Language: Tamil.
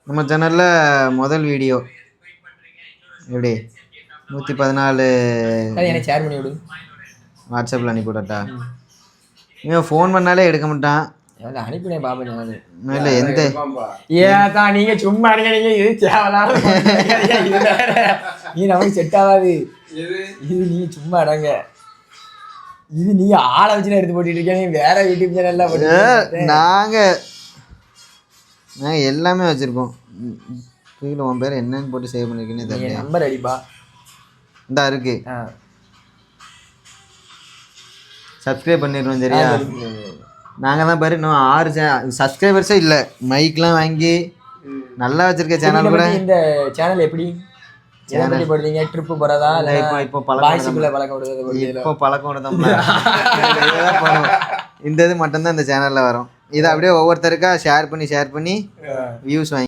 நம்ம சேனலில் முதல் வீடியோ எப்படி 114 எனக்கு ஷேர் பண்ணி விடு. வாட்ஸ்அப்பில் அனுப்பி விடட்டா? இவன் ஃபோன் பண்ணாலே எடுக்க மாட்டான். அனுப்பினேன் பாப்பேன். இல்லை எந்த ஏதான் நீங்க சும்மா நீங்க இது தேவலாம் நீ நமக்கு செட் ஆகாது. இது நீ சும்மா அடங்க. இது நீ ஆளை வச்சுன்னு எடுத்து போட்டுட்டு இருக்க. நீ வேற யூடியூப் சேனல்லாம் போட்டு நாங்கள் எல்லாமே வச்சுருக்கோம். கீழே உன் பேர் என்னன்னு போட்டு சேவ் பண்ணிருக்கேன்னு தெரியல. நம்பர் அடிப்பா இந்த இருக்கு. சப்ஸ்கிரைப் பண்ணிடுவோம் சரியா? நாங்கள் தான் பாரு இன்னும் 6 சப்ஸ்கிரைபர்ஸே இல்லை. மைக்லாம் வாங்கி நல்லா வச்சுருக்க சேனல் கூட. இந்த சேனல் எப்படி சேனல் போடுறீங்க? ட்ரிப்பு போகிறதா இல்லை இப்போ பழக்கம் விடுறது? இப்போ பழக்கம் விடுதோம்ல. இந்த இது மட்டும்தான் இந்த சேனலில் வரும். இதை அப்படியே ஒவ்வொருத்தருக்கா ஷேர் பண்ணி வியூஸ் வாங்கி